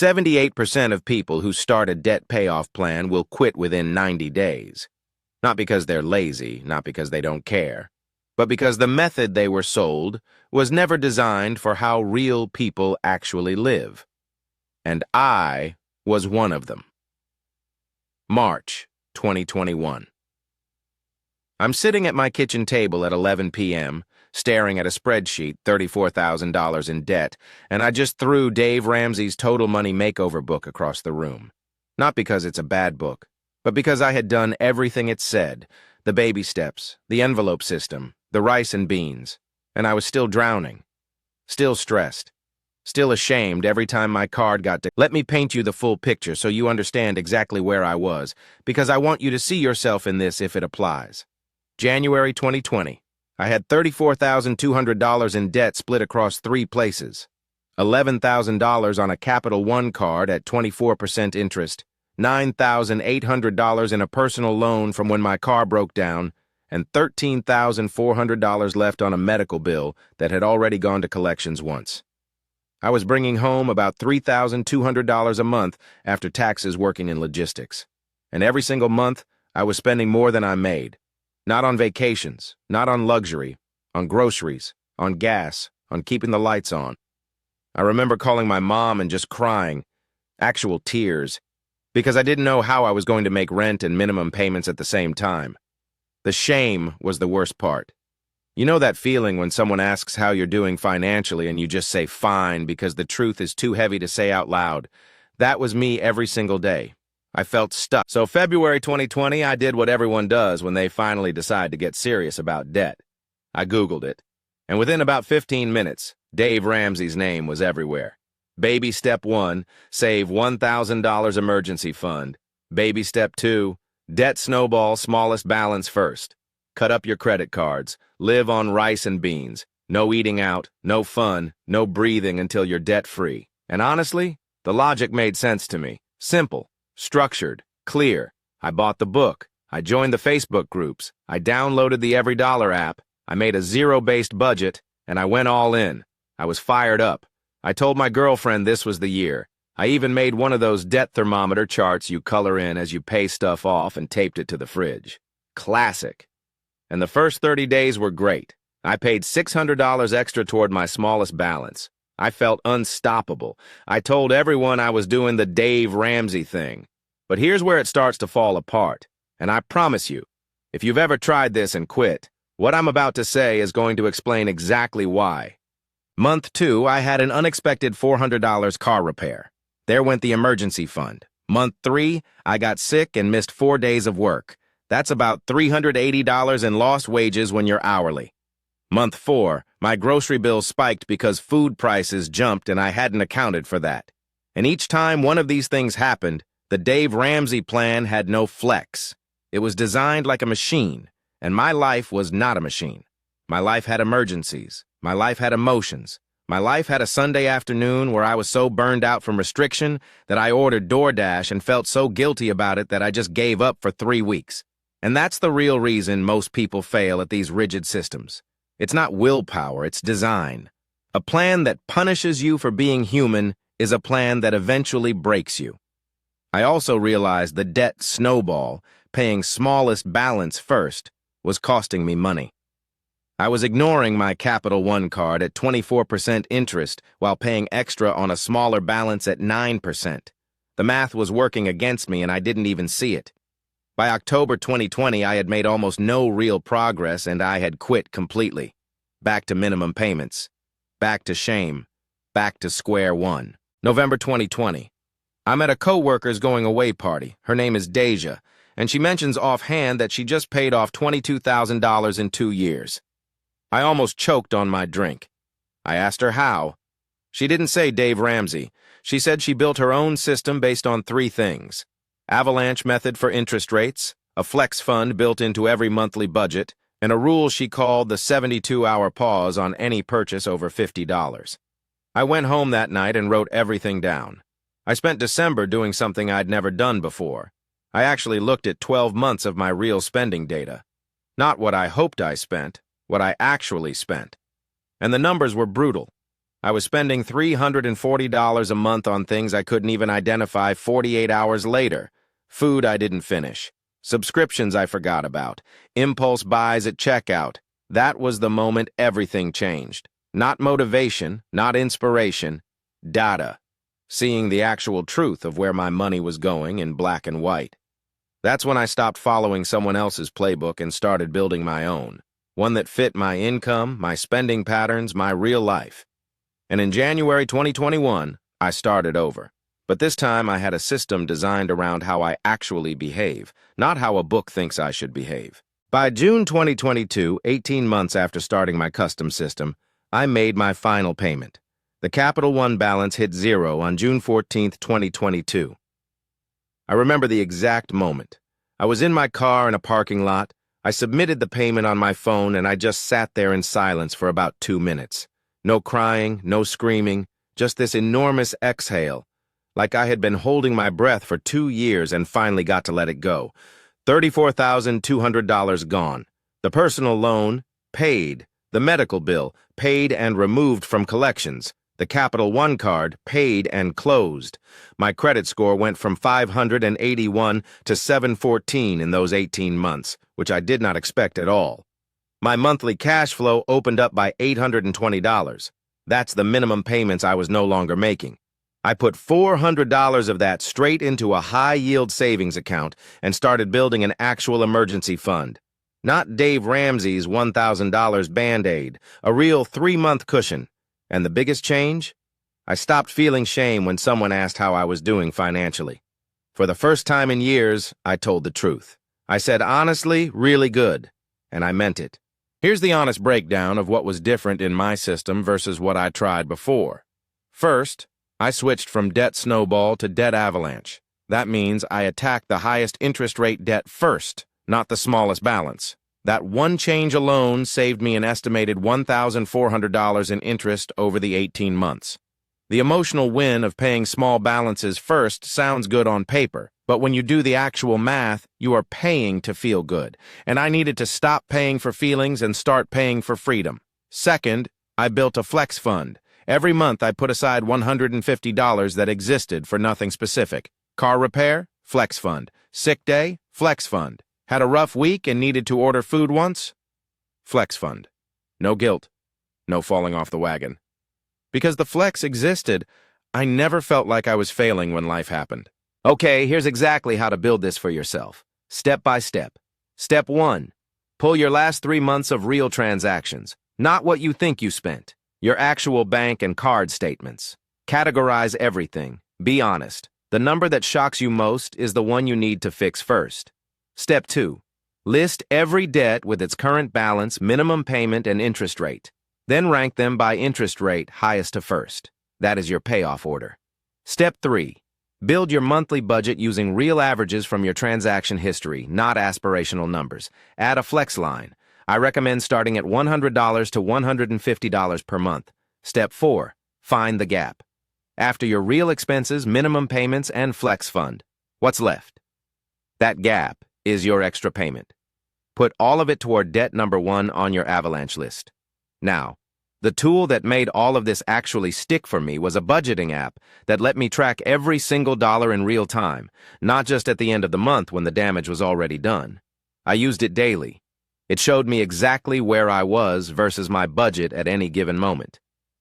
78% of people who start a debt payoff plan will quit within 90 days. Not because they're lazy, not because they don't care, but because the method they were sold was never designed for how real people actually live. And I was one of them. March 2021. I'm sitting at my kitchen table at 11 p.m., staring at a spreadsheet, $34,000 in debt, and I just threw Dave Ramsey's Total Money Makeover book across the room. Not because it's a bad book, but because I had done everything it said, the baby steps, the envelope system, the rice and beans, and I was still drowning, still stressed, still ashamed every time my card got to. Let me paint you the full picture so you understand exactly where I was, because I want you to see yourself in this if it applies. January 2020. I had $34,200 in debt split across 3 places. $11,000 on a Capital One card at 24% interest, $9,800 in a personal loan from when my car broke down, and $13,400 left on a medical bill that had already gone to collections once. I was bringing home about $3,200 a month after taxes working in logistics. And every single month, I was spending more than I made. Not on vacations, not on luxury, on groceries, on gas, on keeping the lights on. I remember calling my mom and just crying, actual tears, because I didn't know how I was going to make rent and minimum payments at the same time. The shame was the worst part. You know that feeling when someone asks how you're doing financially and you just say fine because the truth is too heavy to say out loud? That was me every single day. I felt stuck. So February 2020, I did what everyone does when they finally decide to get serious about debt. I Googled it, and within about 15 minutes, Dave Ramsey's name was everywhere. Baby step 1, save $1,000 emergency fund. Baby step 2, debt snowball smallest balance first. Cut up your credit cards. Live on rice and beans. No eating out, no fun, no breathing until you're debt-free. And honestly, the logic made sense to me. Simple. Structured, clear. I bought the book. I joined the Facebook groups. I downloaded the Every Dollar app. I made a zero-based budget, and I went all in. I was fired up. I told my girlfriend this was the year. I even made one of those debt thermometer charts you color in as you pay stuff off and taped it to the fridge. Classic. And the first 30 days were great. I paid $600 extra toward my smallest balance. I felt unstoppable. I told everyone I was doing the Dave Ramsey thing. But here's where it starts to fall apart. And I promise you, if you've ever tried this and quit, what I'm about to say is going to explain exactly why. Month 2, I had an unexpected $400 car repair. There went the emergency fund. Month 3, I got sick and missed 4 days of work. That's about $380 in lost wages when you're hourly. Month 4, my grocery bill spiked because food prices jumped and I hadn't accounted for that. And each time one of these things happened, the Dave Ramsey plan had no flex. It was designed like a machine, and my life was not a machine. My life had emergencies. My life had emotions. My life had a Sunday afternoon where I was so burned out from restriction that I ordered DoorDash and felt so guilty about it that I just gave up for 3 weeks. And that's the real reason most people fail at these rigid systems. It's not willpower, it's design. A plan that punishes you for being human is a plan that eventually breaks you. I also realized the debt snowball, paying smallest balance first, was costing me money. I was ignoring my Capital One card at 24% interest while paying extra on a smaller balance at 9%. The math was working against me and I didn't even see it. By October 2020, I had made almost no real progress and I had quit completely. Back to minimum payments. Back to shame. Back to square one. November 2020. I'm at a coworker's going away party. Her name is Deja, and she mentions offhand that she just paid off $22,000 in 2 years. I almost choked on my drink. I asked her how. She didn't say Dave Ramsey. She said she built her own system based on 3 things. Avalanche method for interest rates, a flex fund built into every monthly budget, and a rule she called the 72-hour pause on any purchase over $50. I went home that night and wrote everything down. I spent December doing something I'd never done before. I actually looked at 12 months of my real spending data. Not what I hoped I spent, what I actually spent. And the numbers were brutal. I was spending $340 a month on things I couldn't even identify 48 hours later. Food I didn't finish. Subscriptions I forgot about. Impulse buys at checkout. That was the moment everything changed. Not motivation, not inspiration. Data. Seeing the actual truth of where my money was going in black and white. That's when I stopped following someone else's playbook and started building my own. One that fit my income, my spending patterns, my real life. And in January 2021, I started over. But this time I had a system designed around how I actually behave, not how a book thinks I should behave. By June 2022, 18 months after starting my custom system, I made my final payment. The Capital One balance hit zero on June 14, 2022. I remember the exact moment. I was in my car in a parking lot. I submitted the payment on my phone and I just sat there in silence for about 2 minutes. No crying, no screaming, just this enormous exhale, like I had been holding my breath for 2 years and finally got to let it go. $34,200 gone. The personal loan, paid. The medical bill, paid and removed from collections. The Capital One card, paid and closed. My credit score went from 581 to 714 in those 18 months, which I did not expect at all. My monthly cash flow opened up by $820. That's the minimum payments I was no longer making. I put $400 of that straight into a high-yield savings account and started building an actual emergency fund. Not Dave Ramsey's $1,000 Band-Aid, a real 3-month cushion. And the biggest change? I stopped feeling shame when someone asked how I was doing financially. For the first time in years, I told the truth. I said honestly, really good, and I meant it. Here's the honest breakdown of what was different in my system versus what I tried before. First, I switched from debt snowball to debt avalanche. That means I attacked the highest interest rate debt first, not the smallest balance. That one change alone saved me an estimated $1,400 in interest over the 18 months. The emotional win of paying small balances first sounds good on paper, but when you do the actual math, you are paying to feel good, and I needed to stop paying for feelings and start paying for freedom. Second, I built a flex fund. Every month I put aside $150 that existed for nothing specific. Car repair? Flex fund. Sick day? Flex fund. Had a rough week and needed to order food once? Flex fund. No guilt. No falling off the wagon. Because the flex existed, I never felt like I was failing when life happened. Okay, here's exactly how to build this for yourself. Step by step. Step 1. Pull your last 3 months of real transactions. Not what you think you spent. Your actual bank and card statements. Categorize everything. Be honest. The number that shocks you most is the one you need to fix first. Step 2. List every debt with its current balance, minimum payment, and interest rate. Then rank them by interest rate, highest to first. That is your payoff order. Step 3. Build your monthly budget using real averages from your transaction history, not aspirational numbers. Add a flex line. I recommend starting at $100 to $150 per month. Step 4. Find the gap. After your real expenses, minimum payments, and flex fund, what's left? That gap is your extra payment. Put all of it toward debt number 1 on your avalanche list. Now, the tool that made all of this actually stick for me was a budgeting app that let me track every single dollar in real time, not just at the end of the month when the damage was already done. I used it daily. It showed me exactly where I was versus my budget at any given moment.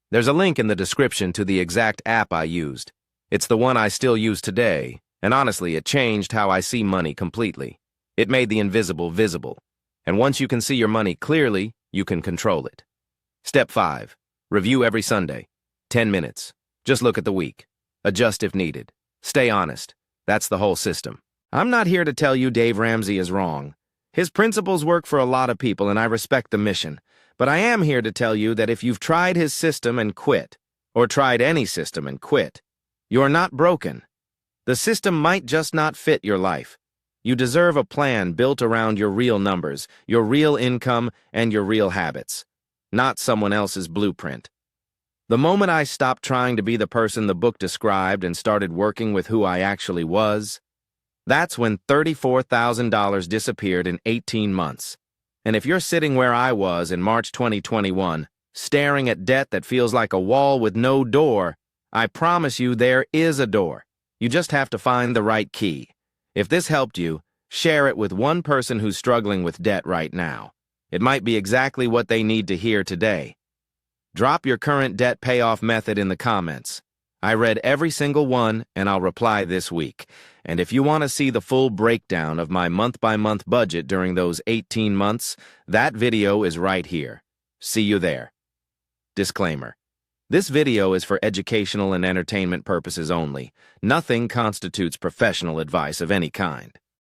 There's a link in the description to the exact app I used. It's the one I still use today, and honestly, it changed how I see money completely. It made the invisible visible. And once you can see your money clearly, you can control it. Step 5. Review every Sunday. 10 minutes. Just look at the week. Adjust if needed. Stay honest. That's the whole system. I'm not here to tell you Dave Ramsey is wrong. His principles work for a lot of people, and I respect the mission. But I am here to tell you that if you've tried his system and quit, or tried any system and quit, you're not broken. The system might just not fit your life. You deserve a plan built around your real numbers, your real income, and your real habits. Not someone else's blueprint. The moment I stopped trying to be the person the book described and started working with who I actually was, that's when $34,000 disappeared in 18 months. And if you're sitting where I was in March 2021, Staring at debt that feels like a wall with no door, I promise you there is a door. You just have to find the right key. If this helped you, share it with one person who's struggling with debt right now. It might be exactly what they need to hear today. Drop your current debt payoff method in the comments. I read every single one, and I'll reply this week. And if you want to see the full breakdown of my month-by-month budget during those 18 months, that video is right here. See you there. Disclaimer. This video is for educational and entertainment purposes only. Nothing constitutes professional advice of any kind.